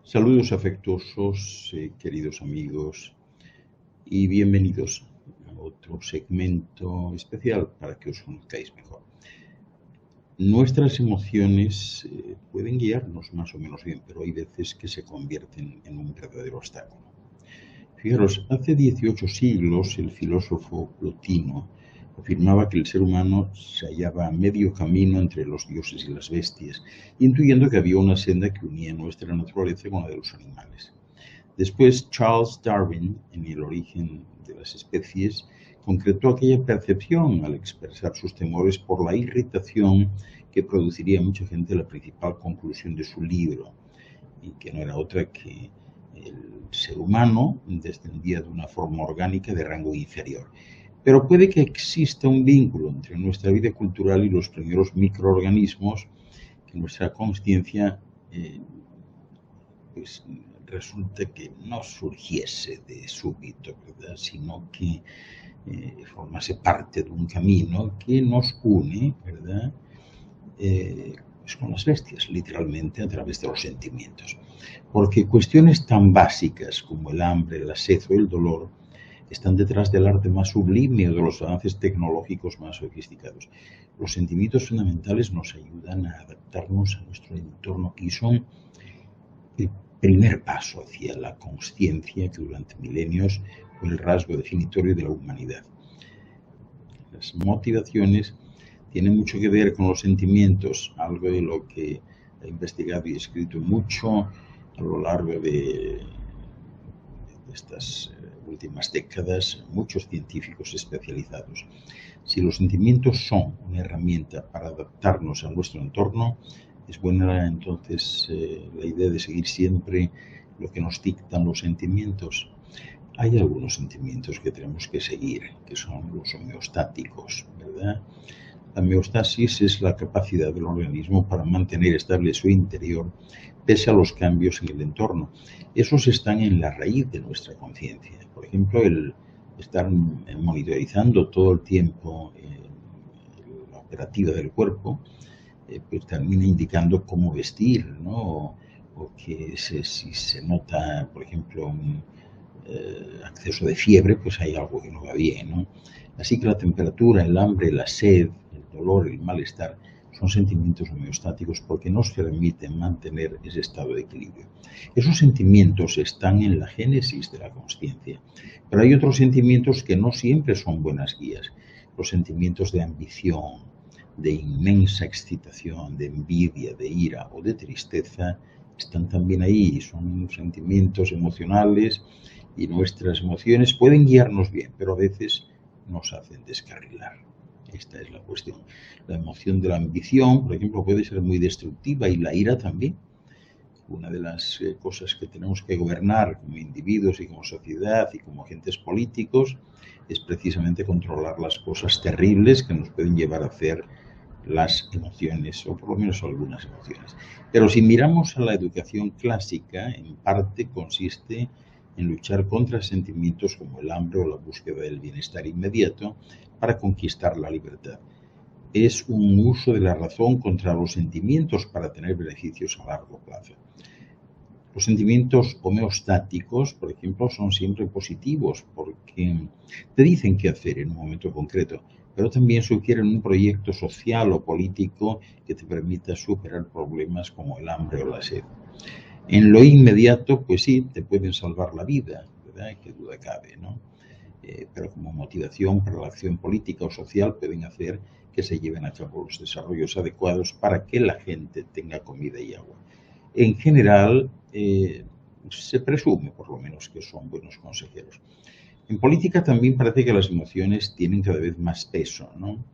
Saludos afectuosos, queridos amigos, y bienvenidos a otro segmento especial para que os conozcáis mejor. Nuestras emociones pueden guiarnos más o menos bien, pero hay veces que se convierten en un verdadero obstáculo. Fijaros, hace 18 siglos el filósofo Plotino afirmaba que el ser humano se hallaba a medio camino entre los dioses y las bestias, intuyendo que había una senda que unía nuestra naturaleza con la de los animales. Después, Charles Darwin, en El origen de las especies, concretó aquella percepción al expresar sus temores por la irritación que produciría a mucha gente la principal conclusión de su libro, y que no era otra que el ser humano descendía de una forma orgánica de rango inferior. Pero puede que exista un vínculo entre nuestra vida cultural y los primeros microorganismos que nuestra consciencia pues resulta que no surgiese de súbito, ¿verdad? Sino que formase parte de un camino que nos une, ¿verdad? Pues con las bestias, literalmente, a través de los sentimientos. Porque cuestiones tan básicas como el hambre, la sed o el dolor están detrás del arte más sublime o de los avances tecnológicos más sofisticados. Los sentimientos fundamentales nos ayudan a adaptarnos a nuestro entorno y son el primer paso hacia la consciencia que durante milenios fue el rasgo definitorio de la humanidad. Las motivaciones tienen mucho que ver con los sentimientos, algo de lo que he investigado y escrito mucho a lo largo de estas últimas décadas, muchos científicos especializados. Si los sentimientos son una herramienta para adaptarnos a nuestro entorno, es buena entonces la idea de seguir siempre lo que nos dictan los sentimientos. Hay algunos sentimientos que tenemos que seguir, que son los homeostáticos, ¿verdad? La homeostasis es la capacidad del organismo para mantener estable su interior pese a los cambios en el entorno. Esos están en la raíz de nuestra conciencia. Por ejemplo, el estar monitorizando todo el tiempo la operativa del cuerpo, pues termina indicando cómo vestir, ¿no? O que si se nota, por ejemplo, un acceso de fiebre, pues hay algo que no va bien, ¿no? Así que la temperatura, el hambre, la sed, el dolor, el malestar son sentimientos homeostáticos porque nos permiten mantener ese estado de equilibrio. Esos sentimientos están en la génesis de la consciencia, pero hay otros sentimientos que no siempre son buenas guías. Los sentimientos de ambición, de inmensa excitación, de envidia, de ira o de tristeza están también ahí. Son sentimientos emocionales y nuestras emociones pueden guiarnos bien, pero a veces nos hacen descarrilar. Esta es la cuestión. La emoción de la ambición, por ejemplo, puede ser muy destructiva y la ira también. Una de las cosas que tenemos que gobernar como individuos y como sociedad y como agentes políticos es precisamente controlar las cosas terribles que nos pueden llevar a hacer las emociones, o por lo menos algunas emociones. Pero si miramos a la educación clásica, en parte consiste en luchar contra sentimientos como el hambre o la búsqueda del bienestar inmediato para conquistar la libertad. Es un uso de la razón contra los sentimientos para tener beneficios a largo plazo. Los sentimientos homeostáticos, por ejemplo, son siempre positivos porque te dicen qué hacer en un momento concreto, pero también sugieren un proyecto social o político que te permita superar problemas como el hambre o la sed. En lo inmediato, pues sí, te pueden salvar la vida, ¿verdad? Qué duda cabe, ¿no? Pero como motivación para la acción política o social pueden hacer que se lleven a cabo los desarrollos adecuados para que la gente tenga comida y agua. En general, se presume, por lo menos, que son buenos consejeros. En política también parece que las emociones tienen cada vez más peso, ¿no?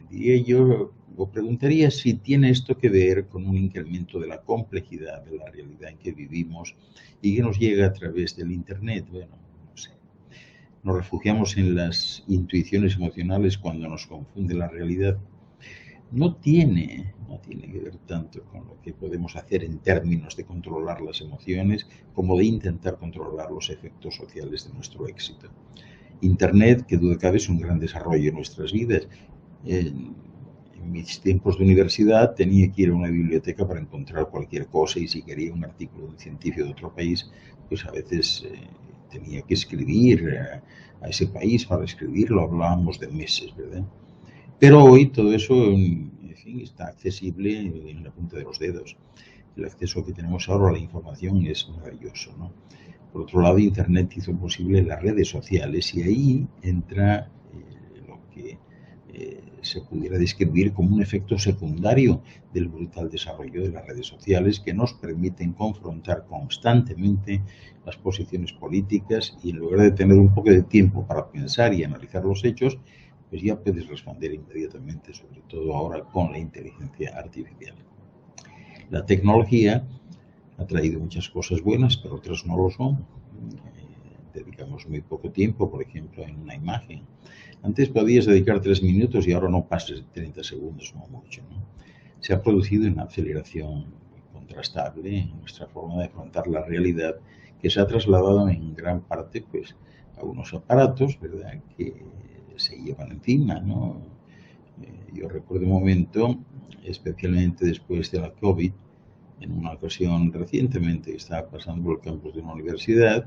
Diría yo, o preguntaría si tiene esto que ver con un incremento de la complejidad de la realidad en que vivimos y que nos llega a través del Internet. Bueno, no sé. Nos refugiamos en las intuiciones emocionales cuando nos confunde la realidad. No tiene que ver tanto con lo que podemos hacer en términos de controlar las emociones como de intentar controlar los efectos sociales de nuestro éxito. Internet, que duda cabe, es un gran desarrollo en nuestras vidas. En mis tiempos de universidad tenía que ir a una biblioteca para encontrar cualquier cosa y si quería un artículo de un científico de otro país, pues a veces tenía que escribir a ese país para escribirlo, hablábamos de meses, ¿verdad? Pero hoy todo eso, en fin, está accesible en la punta de los dedos. El acceso que tenemos ahora a la información es maravilloso, ¿no? Por otro lado, Internet hizo posible las redes sociales y ahí entra lo que se pudiera describir como un efecto secundario del brutal desarrollo de las redes sociales que nos permiten confrontar constantemente las posiciones políticas y en lugar de tener un poco de tiempo para pensar y analizar los hechos, pues ya puedes responder inmediatamente, sobre todo ahora con la inteligencia artificial. La tecnología ha traído muchas cosas buenas, pero otras no lo son. Dedicamos muy poco tiempo, por ejemplo, en una imagen. Antes podías dedicar 3 minutos y ahora no pases 30 segundos como mucho, ¿no? Se ha producido una aceleración contrastable en nuestra forma de afrontar la realidad que se ha trasladado en gran parte pues, a unos aparatos, ¿verdad?, que se llevan encima, ¿no? Yo recuerdo un momento, especialmente después de la COVID, en una ocasión recientemente que estaba pasando por el campus de una universidad,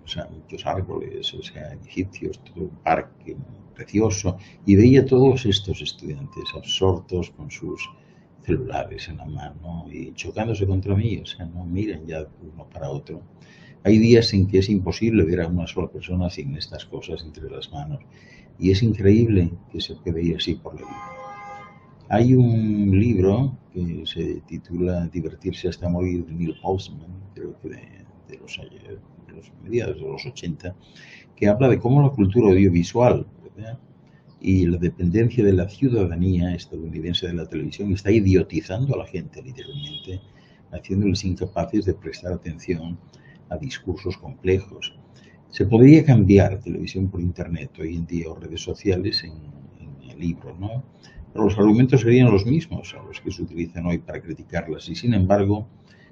o sea, muchos árboles, o sea, edificios, todo un parque precioso, y veía todos estos estudiantes absortos con sus celulares en la mano y chocándose contra mí, o sea, no miran ya uno para otro. Hay días en que es imposible ver a una sola persona sin estas cosas entre las manos, y es increíble que se puede ir así por la vida. Hay un libro que se titula Divertirse hasta morir de Neil Postman, creo que de los mediados de los 80, que habla de cómo la cultura audiovisual, ¿verdad?, y la dependencia de la ciudadanía estadounidense de la televisión está idiotizando a la gente literalmente, haciéndoles incapaces de prestar atención a discursos complejos. Se podría cambiar televisión por internet hoy en día o redes sociales en el libro, ¿no? Pero los argumentos serían los mismos a los que se utilizan hoy para criticarlas y sin embargo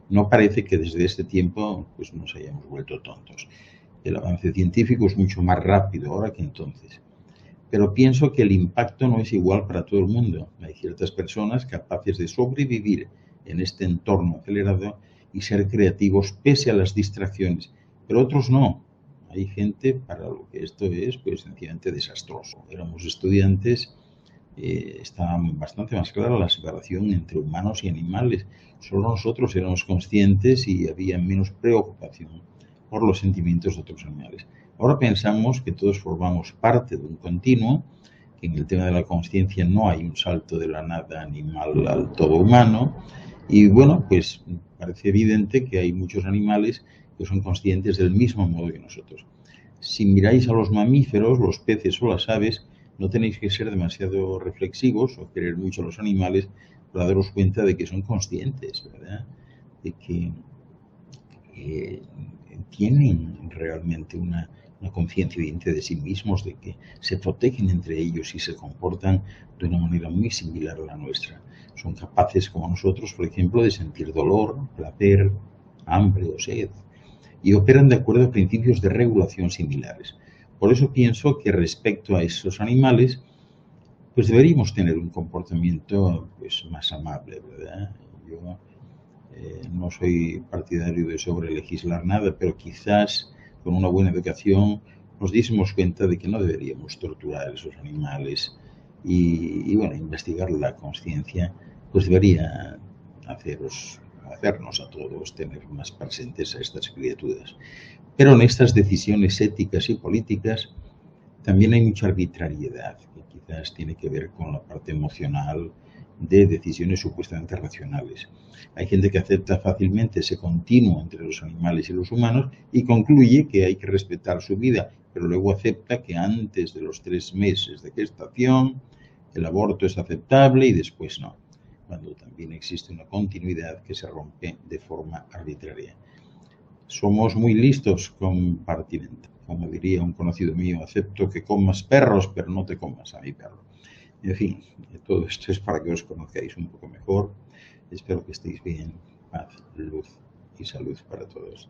no parece que desde este tiempo pues, nos hayamos vuelto tontos. El avance científico es mucho más rápido ahora que entonces. Pero pienso que el impacto no es igual para todo el mundo. Hay ciertas personas capaces de sobrevivir en este entorno acelerado y ser creativos pese a las distracciones, pero otros no. Hay gente para lo que esto es pues sencillamente desastroso. Éramos estudiantes, estaba bastante más clara la separación entre humanos y animales. Solo nosotros éramos conscientes y había menos preocupación por los sentimientos de otros animales. Ahora pensamos que todos formamos parte de un continuo, que en el tema de la conciencia no hay un salto de la nada animal al todo humano, y bueno, pues parece evidente que hay muchos animales que son conscientes del mismo modo que nosotros. Si miráis a los mamíferos, los peces o las aves, no tenéis que ser demasiado reflexivos o querer mucho a los animales para daros cuenta de que son conscientes, ¿verdad?, de que tienen realmente una conciencia evidente de sí mismos, de que se protegen entre ellos y se comportan de una manera muy similar a la nuestra. Son capaces, como nosotros, por ejemplo, de sentir dolor, placer, hambre o sed, y operan de acuerdo a principios de regulación similares. Por eso pienso que respecto a esos animales, pues deberíamos tener un comportamiento pues, más amable, ¿verdad? Yo no soy partidario de sobrelegislar nada, pero quizás con una buena educación nos diésemos cuenta de que no deberíamos torturar a esos animales y bueno, investigar la conciencia, pues debería hacernos a todos tener más presentes a estas criaturas. Pero en estas decisiones éticas y políticas también hay mucha arbitrariedad, que quizás tiene que ver con la parte emocional de decisiones supuestamente racionales. Hay gente que acepta fácilmente ese continuo entre los animales y los humanos y concluye que hay que respetar su vida, pero luego acepta que antes de los 3 meses de gestación el aborto es aceptable y después no, cuando también existe una continuidad que se rompe de forma arbitraria. Somos muy listos compartimentando. Como diría un conocido mío, acepto que comas perros, pero no te comas a mi perro. En fin, todo esto es para que os conozcáis un poco mejor. Espero que estéis bien. Paz, luz y salud para todos.